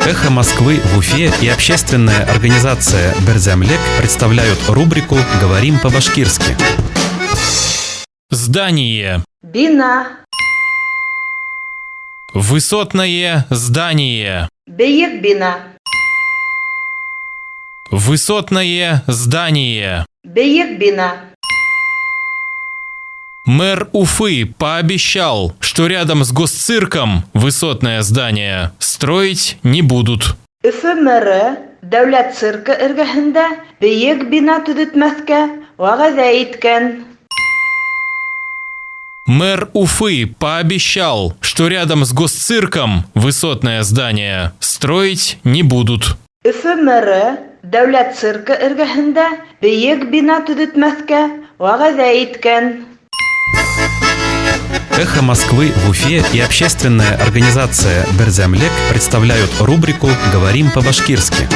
«Эхо Москвы» в Уфе и общественная организация «Берзямлек» представляют рубрику «Говорим по-башкирски». Здание. Бина. Высотное здание. Бейик бина. Высотное здание. Бейик бина. Мэр Уфы пообещал, что рядом с госцирком высотное здание строить не будут. Өфө мэры дәүләт циркы эргәһендә бейек бина төҙөтмәҫкә вәғәҙә иткән. Мэр Уфы пообещал, что рядом с госцирком высотное здание строить не будут. Өфө мэры дәүләт циркы эргәһендә бейек бина төҙөтмәҫкә вәғәҙә иткән. «Эхо Москвы» в Уфе и общественная организация «Берзямлек» представляют рубрику «Говорим по-башкирски».